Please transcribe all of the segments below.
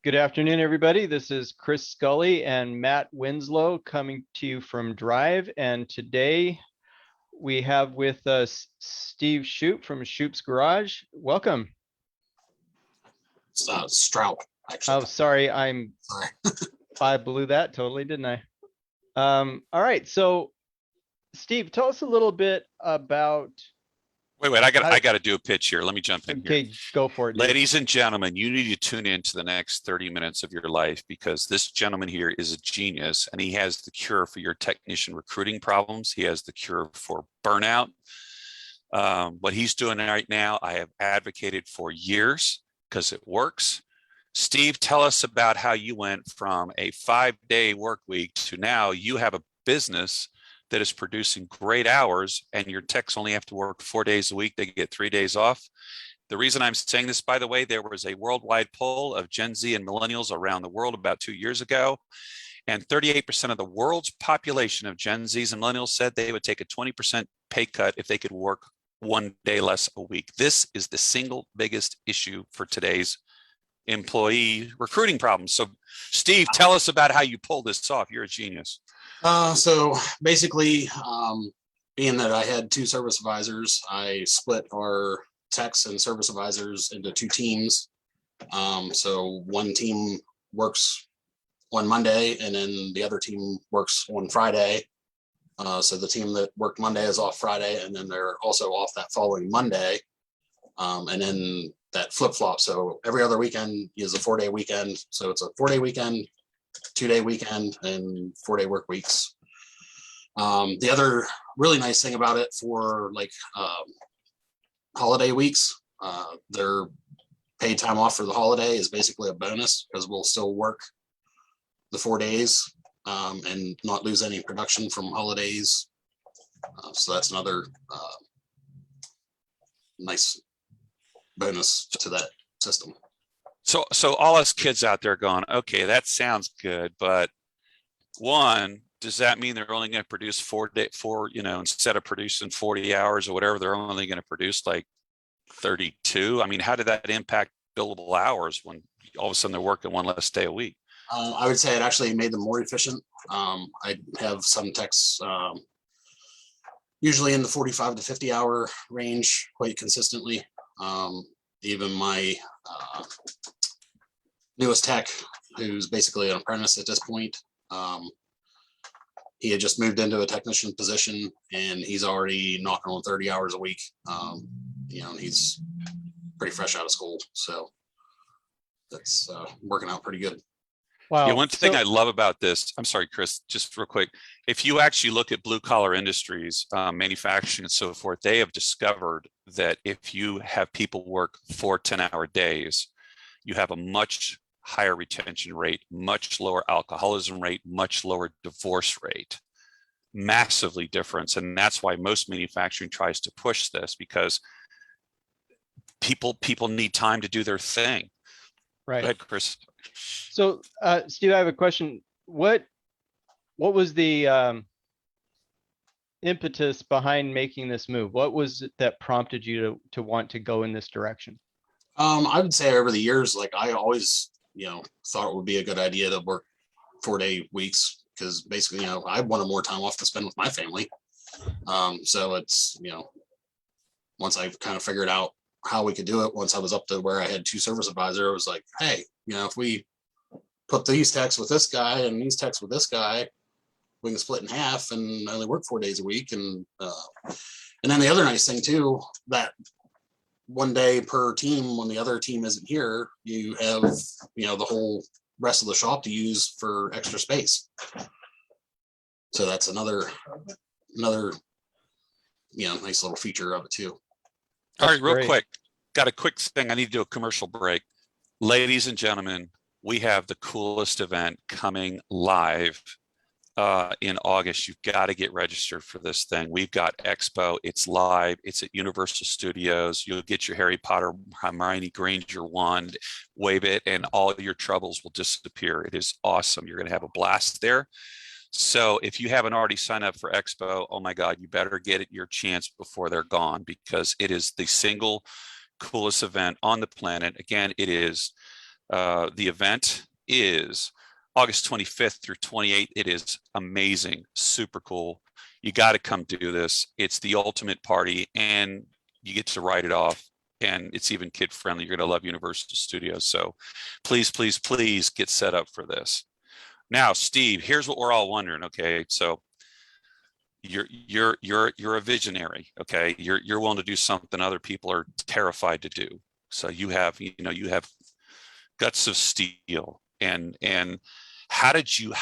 Good afternoon, everybody. This is Chris Scully and Matt Winslow coming to you from Drive. And today we have with us Steve Stroup from Shoup's Garage. Welcome. Stroup, actually. Oh, sorry. Sorry. I blew that totally, didn't I? All right. So, Steve, tell us a little bit about. Wait, I got to do a pitch here. Let me jump in here. Okay, go for it, dude. Ladies and gentlemen, you need to tune in to the next 30 minutes of your life because this gentleman here is a genius and he has the cure for your technician recruiting problems. He has the cure for burnout. What he's doing right now, I have advocated for years because it works. Steve, tell us about how you went from a 5-day work week to now you have a business that is producing great hours and your techs only have to work 4 days a week. They get 3 days off. The reason I'm saying this, by the way, there was a worldwide poll of Gen Z and millennials around the world about 2 years ago. And 38% of the world's population of Gen Zs and millennials said they would take a 20% pay cut if they could work 1 day less a week. This is the single biggest issue for today's employee recruiting problems. So Steve, tell us about how you pulled this off. You're a genius. So basically, being that I had 2 service advisors, I split our techs and service advisors into 2 teams. So one team works on Monday and then the other team works on Friday. So the team that worked Monday is off Friday and then they're also off that following Monday. And then that flip-flop. So every other weekend is a 4-day weekend. So it's a 4-day weekend, 2-day weekend, and 4-day work weeks. The other really nice thing about it for like holiday weeks, their paid time off for the holiday is basically a bonus because we'll still work the 4 days and not lose any production from holidays. So that's another nice bonus to that system. So all us kids out there going, okay, that sounds good, but one, does that mean they're only going to produce 4 instead of producing 40 hours or whatever, they're only going to produce like 32? I mean, how did that impact billable hours when all of a sudden they're working 1 less day a week? I would say it actually made them more efficient. I have some techs usually in the 45 to 50 hour range quite consistently. Even my newest tech, who's basically an apprentice at this point, he had just moved into a technician position and he's already knocking on 30 hours a week. He's pretty fresh out of school. So that's working out pretty good. Wow. Yeah, one thing I love about this, I'm sorry, Chris, just real quick. If you actually look at blue collar industries, manufacturing and so forth, they have discovered that if you have people work 4 10-hour days, you have a much higher retention rate, much lower alcoholism rate, much lower divorce rate, massively different. And that's why most manufacturing tries to push this because people need time to do their thing. Right. Go ahead, Chris. So, Steve, I have a question. What was the impetus behind making this move? What was it that prompted you to want to go in this direction? I would say over the years, like I always, thought it would be a good idea to work 4-day weeks because basically, I wanted more time off to spend with my family. So it's, once I kind of figured out how we could do it, once I was up to where I had 2 service advisors, I was like, hey, if we put these techs with this guy and these techs with this guy, we can split in half and only work 4 days a week. And then the other nice thing too, that 1 day per team when the other team isn't here, you have, the whole rest of the shop to use for extra space. So that's another, nice little feature of it too. All right, real quick. Got a quick thing. I need to do a commercial break. Ladies and gentlemen, we have the coolest event coming live in August. You've got to get registered for this thing. We've got Expo. It's live. It's at Universal Studios. You'll get your Harry Potter, Hermione Granger wand, wave it, and all of your troubles will disappear. It is awesome. You're going to have a blast there. So if you haven't already signed up for Expo, oh my God, you better get it your chance before they're gone because it is the single coolest event on the planet. Again, it is The event is August 25th through 28th. It is amazing, super cool. You got to come do this. It's the ultimate party, and you get to write it off. And it's even kid friendly. You're going to love Universal Studios. So please, please, please get set up for this. Now, Steve, here's what we're all wondering. Okay, so you're a visionary. Okay, you're willing to do something other people are terrified to do. So you have guts of steel. And how did you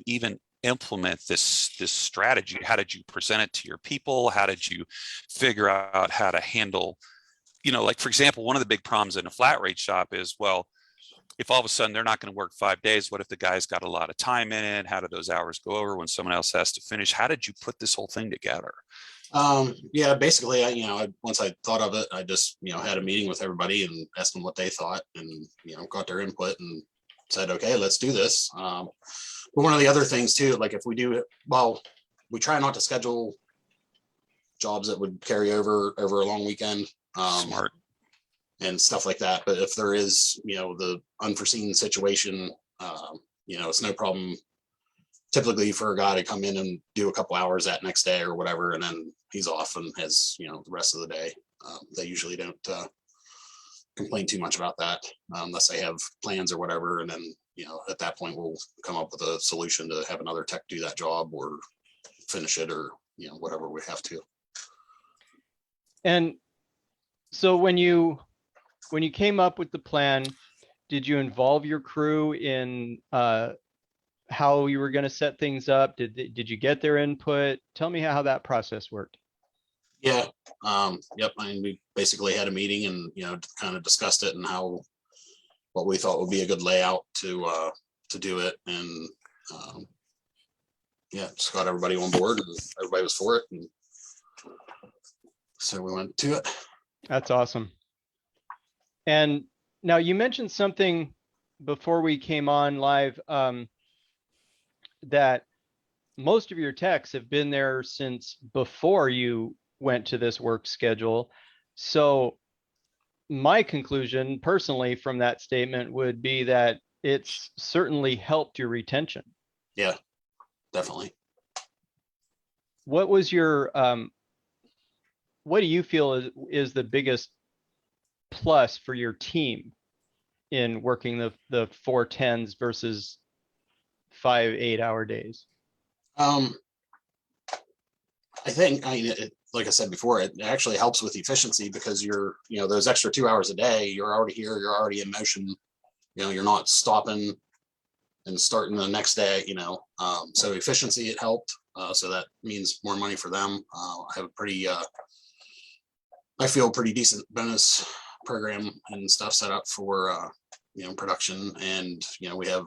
even implement this strategy? How did you present it to your people? How did you figure out how to handle, like, for example, one of the big problems in a flat rate shop is, well, if all of a sudden they're not going to work 5 days, what if the guy's got a lot of time in it? How do those hours go over when someone else has to finish? How did you put this whole thing together? Yeah, basically, once I thought of it, I just, had a meeting with everybody and asked them what they thought, and, got their input and said, okay, let's do this. But one of the other things too, like if we do it, well, we try not to schedule jobs that would carry over a long weekend. Smart. And stuff like that. But if there is, the unforeseen situation, it's no problem typically for a guy to come in and do a couple hours that next day or whatever, and then he's off and has, the rest of the day. They usually don't complain too much about that unless they have plans or whatever. And then, at that point, we'll come up with a solution to have another tech do that job or finish it or, whatever we have to. And so when you came up with the plan, did you involve your crew in how you were going to set things up? Did you get their input? Tell me how that process worked. Yeah. Yep. I mean, we basically had a meeting and, kind of discussed it and what we thought would be a good layout to do it. And yeah, just got everybody on board and everybody was for it. And so we went to it. That's awesome. And now you mentioned something before we came on live, that most of your techs have been there since before you went to this work schedule. So my conclusion personally from that statement would be that it's certainly helped your retention. Yeah, definitely. What was your, what do you feel is the biggest plus for your team in working the 4 10s versus 5 8-hour days? I think, like I said before, it actually helps with efficiency because you're, those extra 2 hours a day, you're already here, you're already in motion, you're not stopping and starting the next day, so efficiency, it helped. So that means more money for them. I have I feel pretty decent bonus program and stuff set up for, production. And, we have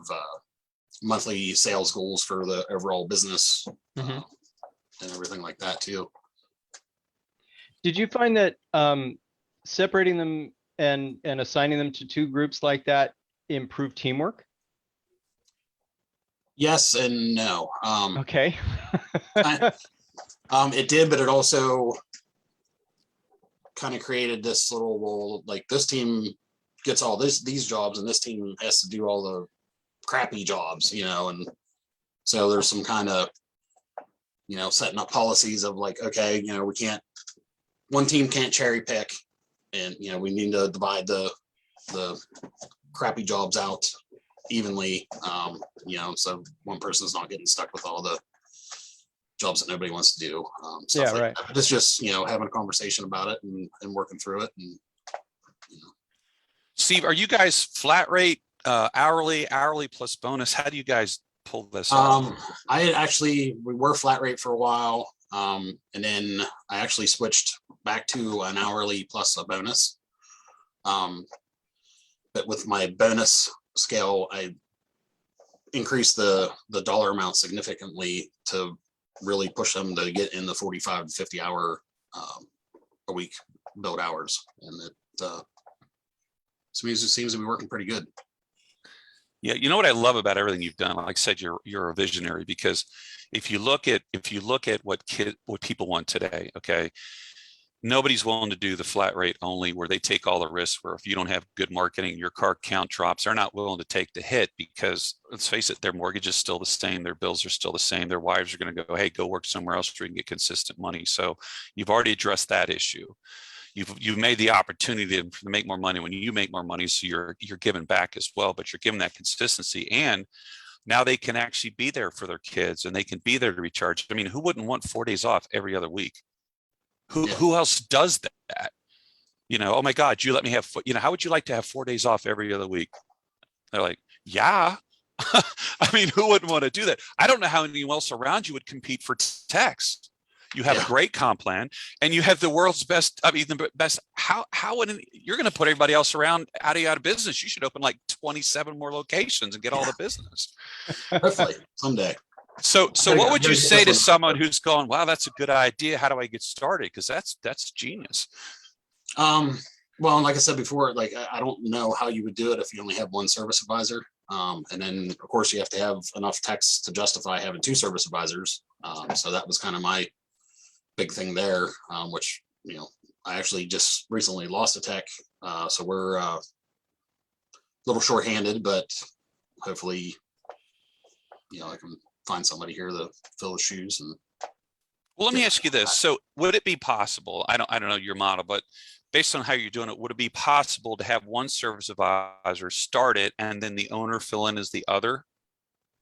monthly sales goals for the overall business. Mm-hmm. And everything like that too. Did you find that separating them and assigning them to 2 groups like that improved teamwork? Yes and no. Okay. It did, but it also kind of created this little, well, like this team gets all these jobs and this team has to do all the crappy jobs, and so there's some kind of, setting up policies of like, okay, one team can't cherry pick, and we need to divide the crappy jobs out evenly, so one person's not getting stuck with all the jobs that nobody wants to do. Yeah, right. That. It's just, having a conversation about it and working through it. And Steve, are you guys flat rate, hourly plus bonus? How do you guys pull this off? We were flat rate for a while. And then I actually switched back to an hourly plus a bonus. But with my bonus scale, I increased the dollar amount significantly to really push them to get in the 45 to 50 hour a week build hours. And it seems to be working pretty good. Yeah, you know what I love about everything you've done? Like I said, you're a visionary, because if you look at what people want today, okay, Nobody's willing to do the flat rate only where they take all the risks, where if you don't have good marketing, your car count drops. They're not willing to take the hit because, let's face it, their mortgage is still the same. Their bills are still the same. Their wives are going to go, hey, go work somewhere else where you can get consistent money. So you've already addressed that issue. You've made the opportunity to make more money when you make more money. So you're giving back as well, but you're giving that consistency. And now they can actually be there for their kids and they can be there to recharge. I mean, who wouldn't want 4 days off every other week? Who else does that? Oh my God, you let me have, how would you like to have 4 days off every other week? They're like, yeah. I mean, who wouldn't want to do that? I don't know how anyone else around you would compete for techs. You have a great comp plan and you have the world's best. I mean, the best. How would you're going to put everybody else around out of business? You should open like 27 more locations and get all the business. Hopefully someday. So what would you say to someone who's going, wow, that's a good idea. How do I get started? Because that's genius. Well, like I said before, like I don't know how you would do it if you only have one service advisor. And then of course you have to have enough techs to justify having 2 service advisors. So that was kind of my big thing there, which, I actually just recently lost a tech. So we're a little short-handed, but hopefully, I can find somebody here to fill the shoes. And well, let me ask you this. So would it be possible, I don't know your model, but based on how you're doing it, would it be possible to have one service advisor start it and then the owner fill in as the other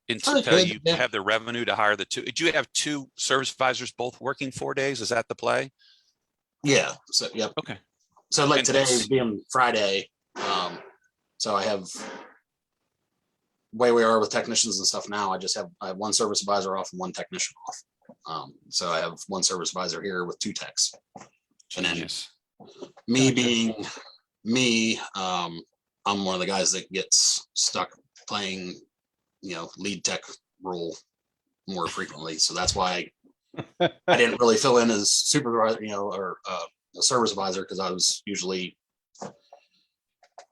until you have the revenue to hire the 2? Do you have 2 service advisors both working 4 days? Is that the play? Yeah. So, yep. Okay. So like today being Friday, so I have, way we are with technicians and stuff now, I have one service advisor off and one technician off. So I have one service advisor here with 2 techs. And then me being me, I'm one of the guys that gets stuck playing, lead tech role more frequently. So that's why I didn't really fill in as supervisor, or a service advisor, because I was usually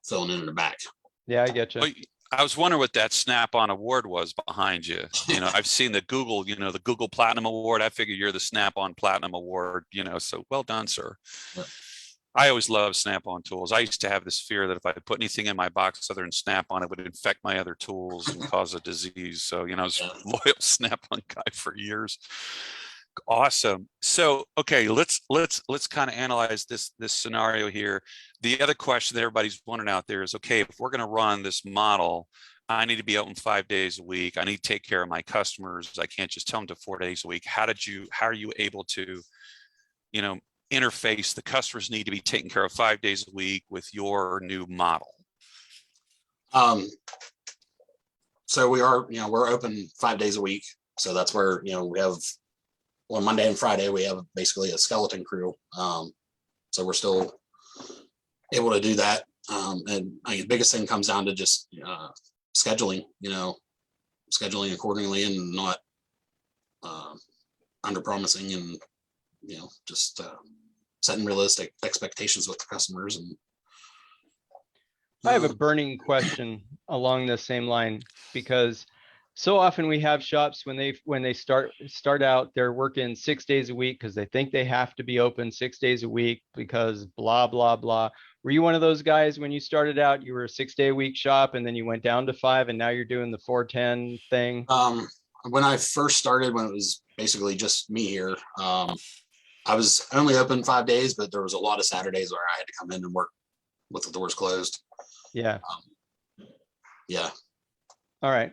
filling in the back. Yeah, I get you. Well, I was wondering what that Snap-on award was behind you. I've seen the Google, the Google Platinum Award. I figure you're the Snap-on Platinum Award, so well done, sir. Yeah. I always love Snap-on tools. I used to have this fear that if I put anything in my box other than Snap-on, it would infect my other tools and cause a disease. So, I was a loyal Snap-on guy for years. Awesome. So, okay, let's kind of analyze this scenario here. The other question that everybody's wondering out there is, okay, if we're going to run this model, I need to be open 5 days a week. I need to take care of my customers. I can't just tell them to 4 days a week. How are you able to, interface? The customers need to be taken care of 5 days a week with your new model. So we are, we're open 5 days a week. So that's where, we have, on Monday and Friday, we have basically a skeleton crew. So we're still able to do that. And I think the biggest thing comes down to just scheduling, scheduling accordingly and not under promising, and, just setting realistic expectations with the customers. And I have a burning question along the same line, because so often we have shops when they start out, they're working 6 days a week because they think they have to be open 6 days a week because blah, blah, blah. Were you one of those guys when you started out? You were a 6 day a week shop and then you went down to 5 and now you're doing the 4-10 thing? When I first started, when it was basically just me here, I was only open 5 days, but there was a lot of Saturdays where I had to come in and work with the doors closed. Yeah. Yeah. All right.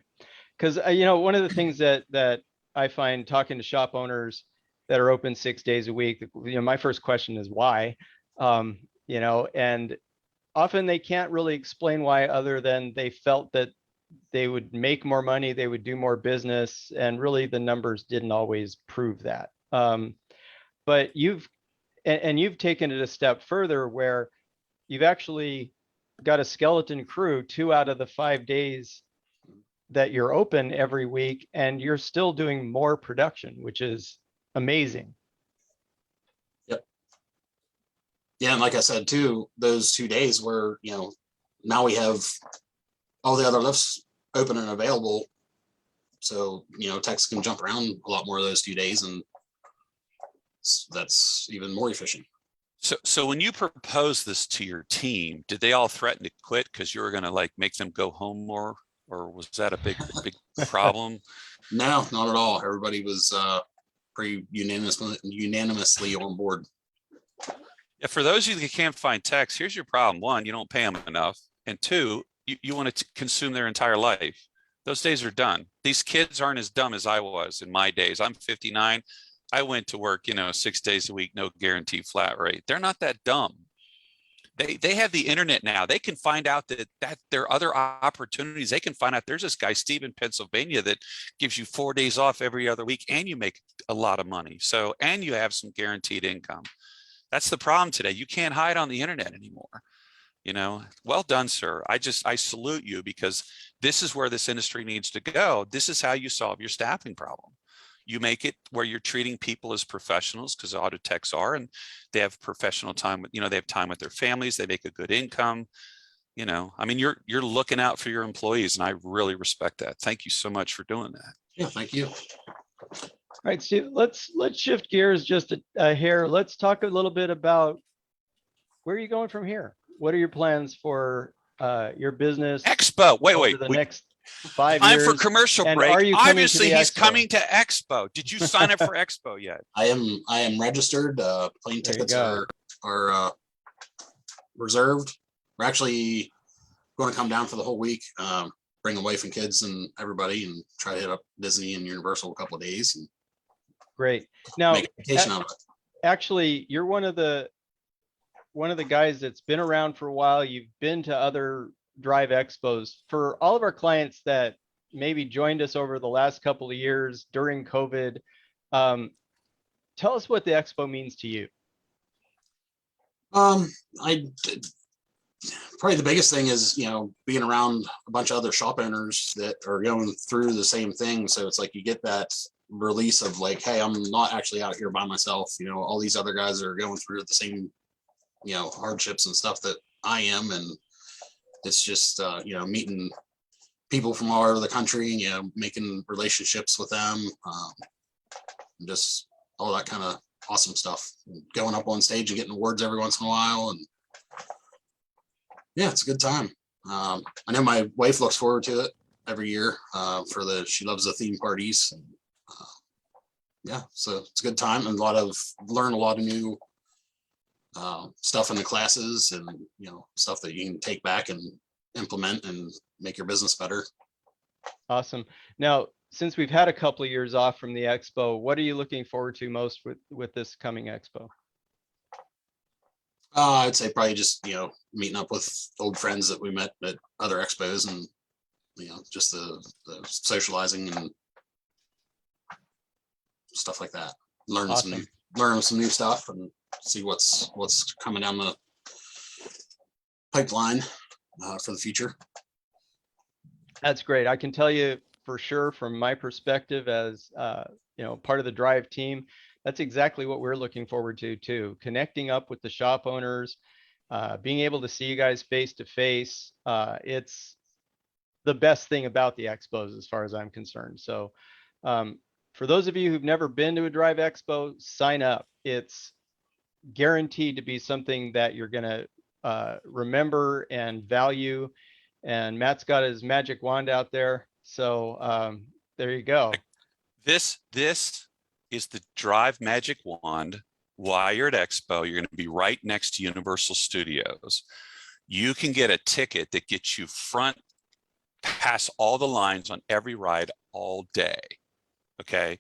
Because, one of the things that I find talking to shop owners that are open 6 days a week, my first question is why, and often they can't really explain why, other than they felt that they would make more money, they would do more business, and really the numbers didn't always prove that. But you've taken it a step further where you've actually got a skeleton crew 2 out of the 5 days that you're open every week, and you're still doing more production, which is amazing. Yep. Yeah, and like I said too, those 2 days where, now we have all the other lifts open and available. So, techs can jump around a lot more of those 2 days, and that's even more efficient. So when you proposed this to your team, did they all threaten to quit because you were going to like make them go home more, or was that a big problem? No, not at all. Everybody was pretty unanimously on board. Yeah, for those of you that can't find techs, here's your problem. One, you don't pay them enough. And two, you want to consume their entire life. Those days are done. These kids aren't as dumb as I was in my days. I'm 59. I went to work, 6 days a week, no guaranteed flat rate. They're not that dumb. They have the internet now. They can find out that there are other opportunities. They can find out there's this guy, Steve, in Pennsylvania that gives you 4 days off every other week and you make a lot of money. So, and you have some guaranteed income. That's the problem today. You can't hide on the internet anymore. Well done, sir. I salute you, because this is where this industry needs to go. This is how you solve your staffing problem. You make it where you're treating people as professionals, because auto techs are, and they have professional time. They have time with their families. They make a good income. You're looking out for your employees, and I really respect that. Thank you so much for doing that. Yeah, thank you. All right, Steve, let's shift gears just a hair. Let's talk a little bit about where are you going from here? What are your plans for your business Expo. over Wait. the next 5 years? Time for commercial And break. are you coming to Obviously, the he's Expo? coming to Expo. Did you sign up for Expo yet? I am registered. Plane There you tickets go. are reserved. We're actually going to come down for the whole week. Bring the wife and kids and everybody, and try to hit up Disney and Universal a couple of days and Great. Now, make a vacation out of it. actually, you're one of the guys that's been around for a while. You've been to other Drive Expos. For all of our clients that maybe joined us over the last couple of years during COVID, tell us what the Expo means to you. I probably the biggest thing is being around a bunch of other shop owners that are going through the same thing. So it's like you get that release of like, hey, I'm not actually out here by myself. All these other guys are going through the same hardships and stuff that I am, and it's just meeting people from all over the country, making relationships with them, just all that kind of awesome stuff. Going up on stage and getting awards every once in a while, and yeah, it's a good time. I know my wife looks forward to it every year. She loves the theme parties. And, yeah, so it's a good time, and learn a lot of new stuff in the classes, and stuff that you can take back and implement and make your business better. Awesome. Now, since we've had a couple of years off from the Expo, what are you looking forward to most with this coming Expo? I'd say probably just meeting up with old friends that we met at other expos, and just the socializing and stuff like that. Learning some new stuff, and see what's coming down the pipeline for the future. That's great. I can tell you for sure from my perspective as part of the Drive team, that's exactly what we're looking forward to too. Connecting up with the shop owners, being able to see you guys face to face. It's the best thing about the expos as far as I'm concerned. So for those of you who've never been to a Drive Expo, sign up. It's guaranteed to be something that you're going to remember and value. And Matt's got his magic wand out there. So there you go. This is the Drive Magic Wand. While you're at Expo, you're going to be right next to Universal Studios. You can get a ticket that gets you front pass all the lines on every ride all day. Okay.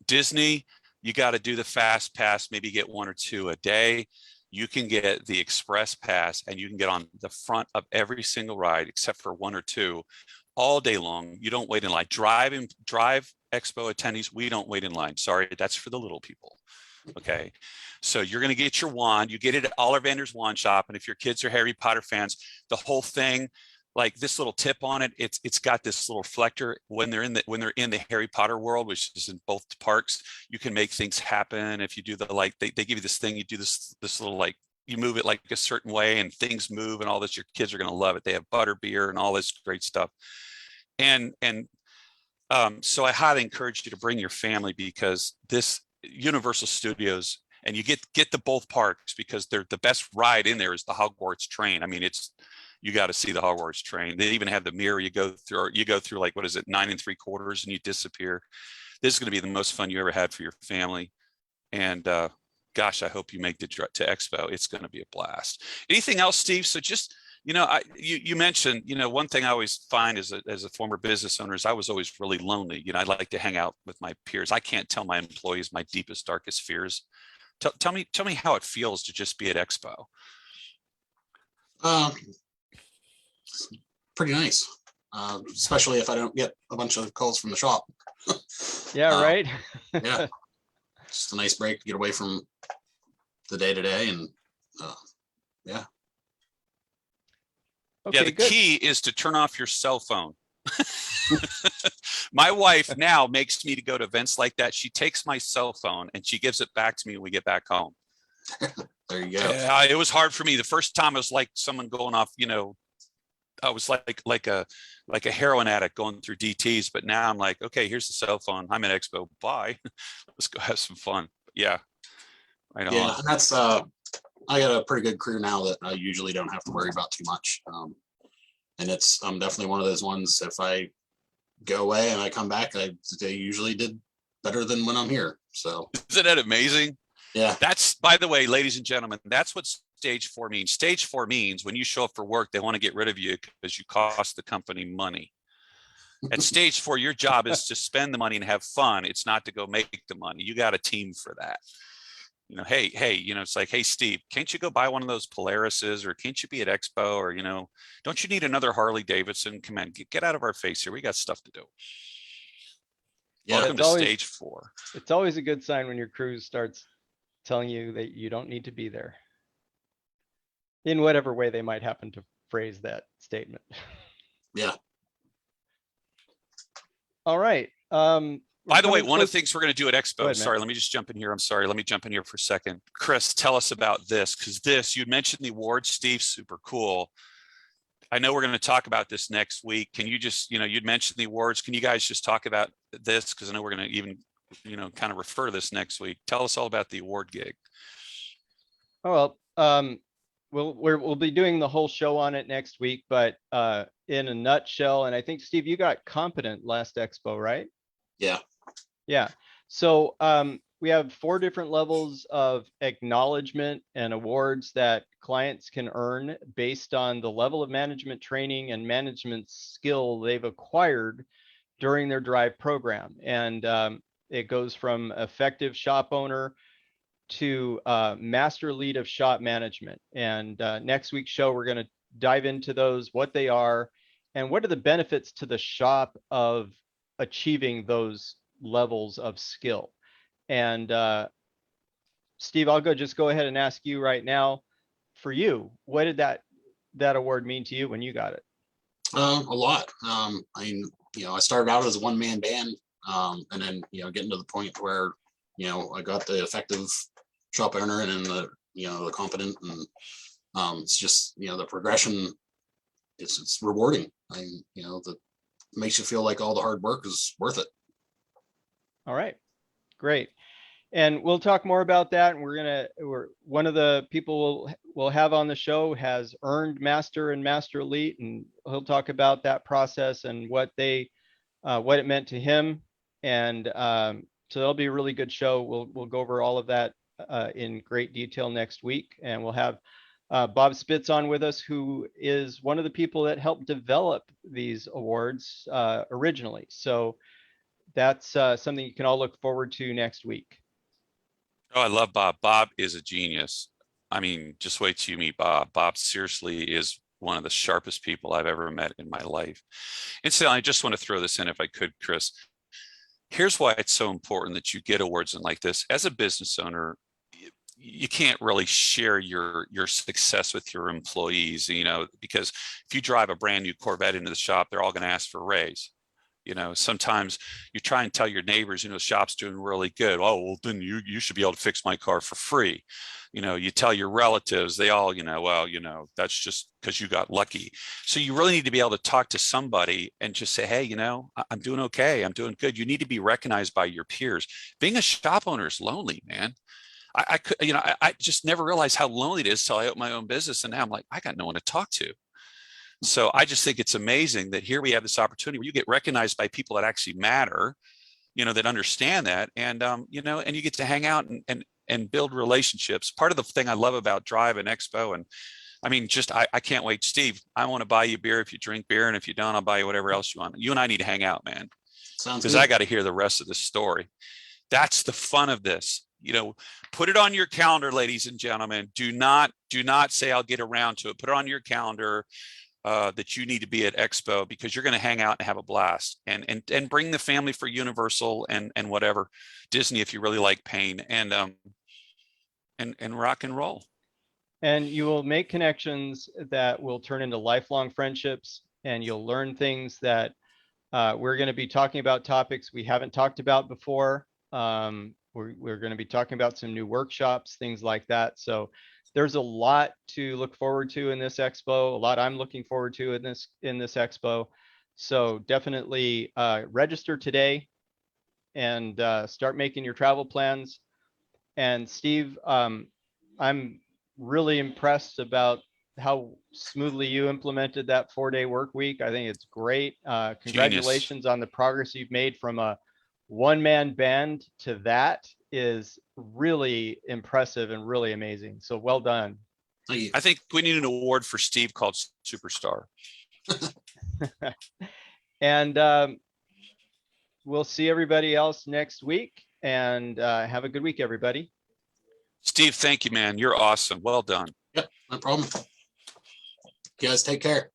Disney, you got to do the fast pass, maybe get 1 or 2 a day. You can get the express pass, and you can get on the front of every single ride except for 1 or 2 all day long. You don't wait in line. Drive Expo attendees, we don't wait in line. Sorry, that's for the little people. Okay. So you're going to get your wand. You get it at Ollivander's Wand Shop. And if your kids are Harry Potter fans, the whole thing, like this little tip on it, it's got this little reflector. When they're in the Harry Potter world, which is in both parks, you can make things happen. If you do they give you this thing, you do this little you move it like a certain way and things move and all this. Your kids are going to love it. They have butter beer and all this great stuff. So I highly encourage you to bring your family, because this Universal Studios and you get the both parks, because they're the best ride in there is the Hogwarts train. I mean, you got to see the Hogwarts train. They even have the mirror you go through, or you go through like, what is it, 9 3/4 and you disappear. This is going to be the most fun you ever had for your family. And gosh, I hope you make the trip to Expo. It's going to be a blast. Anything else, Steve? So just, you mentioned, one thing I always find as a former business owner is I was always really lonely. I like to hang out with my peers. I can't tell my employees my deepest, darkest fears. Tell me how it feels to just be at Expo. Pretty nice, especially if I don't get a bunch of calls from the shop. Yeah, right. Yeah, just a nice break to get away from the day to day, and yeah. Okay, yeah, the good. key is to turn off your cell phone. My wife now makes me to go to events like that. She takes my cell phone and she gives it back to me when we get back home. There you go. Yeah, it was hard for me. The first time it was like someone going off, I was like a heroin addict going through DTs, but now I'm like, okay, here's the cell phone. I'm at Expo. Bye. Let's go have some fun. Yeah. Right on. Yeah, and that's I got a pretty good crew now that I usually don't have to worry about too much. And I'm definitely one of those ones. If I go away and I come back, they usually did better than when I'm here. So isn't that amazing? Yeah. That's, by the way, ladies and gentlemen, that's what stage 4 means. Stage 4 means when you show up for work, they want to get rid of you because you cost the company money. At stage 4, your job is to spend the money and have fun. It's not to go make the money. You got a team for that. Hey, it's like, hey, Steve, can't you go buy one of those Polarises, or can't you be at Expo, or, don't you need another Harley Davidson? Come on, get out of our face here. We got stuff to do. Yeah, welcome to stage 4. It's always a good sign when your crew starts telling you that you don't need to be there, in whatever way they might happen to phrase that statement. Yeah. All right. By the way, one of the things we're going to do at Expo, ahead, sorry, let me just jump in here. I'm sorry. Let me jump in here for a second. Chris, tell us about this, because you'd mentioned the awards, Steve, super cool. I know we're going to talk about this next week. Can you just, you'd mentioned the awards. Can you guys just talk about this? Because I know we're going to even, kind of refer to this next week. Tell us all about the award gig. Oh, well, we'll be doing the whole show on it next week, but in a nutshell, and I think, Steve, you got competent last Expo, right? Yeah. Yeah. So we have 4 different levels of acknowledgement and awards that clients can earn based on the level of management training and management skill they've acquired during their drive program. And it goes from effective shop owner to master lead of shop management. And next week's show, we're going to dive into those, what they are, and what are the benefits to the shop of achieving those levels of skill. And Steve, I'll just go ahead and ask you right now, for you, what did that award mean to you when you got it? A lot. I started out as a one-man band, and then getting to the point where I got the effective shop owner and then the competent, and it's just the progression. It's rewarding. That makes you feel like all the hard work is worth it. All right, great. And we'll talk more about that. And we're one of the people we'll have on the show has earned master and master elite, and he'll talk about that process and what it meant to him. And so that'll be a really good show. We'll go over all of that in great detail next week, and we'll have Bob Spitz on with us, who is one of the people that helped develop these awards originally. So that's something you can all look forward to next week. Oh, I love Bob. Bob is a genius. I mean, just wait till you meet Bob. Bob seriously is one of the sharpest people I've ever met in my life. And so I just want to throw this in if I could, Chris. Here's why it's so important that you get awards like this. As a business owner, you can't really share your success with your employees, because if you drive a brand new Corvette into the shop, they're all going to ask for a raise. Sometimes you try and tell your neighbors, the shop's doing really good. Oh, well, then you should be able to fix my car for free. You tell your relatives, they all, that's just because you got lucky. So you really need to be able to talk to somebody and just say, hey, I'm doing okay. I'm doing good. You need to be recognized by your peers. Being a shop owner is lonely, man. I could, I just never realized how lonely it is till I opened my own business. And now I'm like, I got no one to talk to. So I just think it's amazing that here we have this opportunity where you get recognized by people that actually matter, that understand that. And, and you get to hang out and build relationships. Part of the thing I love about Drive and Expo, and I mean, I can't wait. Steve, I want to buy you beer if you drink beer. And if you don't, I'll buy you whatever else you want. You and I need to hang out, man. Sounds Because good. I got to hear the rest of the story. That's the fun of this. Put it on your calendar, ladies and gentlemen. Do not say I'll get around to it. Put it on your calendar that you need to be at Expo, because you're going to hang out and have a blast, and bring the family for Universal and whatever, Disney if you really like pain, and rock and roll. And you will make connections that will turn into lifelong friendships, and you'll learn things that we're going to be talking about, topics we haven't talked about before. We're going to be talking about some new workshops, things like that. So there's a lot to look forward to in this expo, a lot I'm looking forward to in this expo. So definitely register today and start making your travel plans. And Steve, I'm really impressed about how smoothly you implemented that 4-day work week. I think it's great. Congratulations on the progress you've made from a one-man band to that is really impressive and really amazing. So well done. Thank you. I think we need an award for Steve called Superstar. And we'll see everybody else next week, and have a good week, everybody. Steve, thank you, man. You're awesome. Well done. Yep, no problem. You guys take care.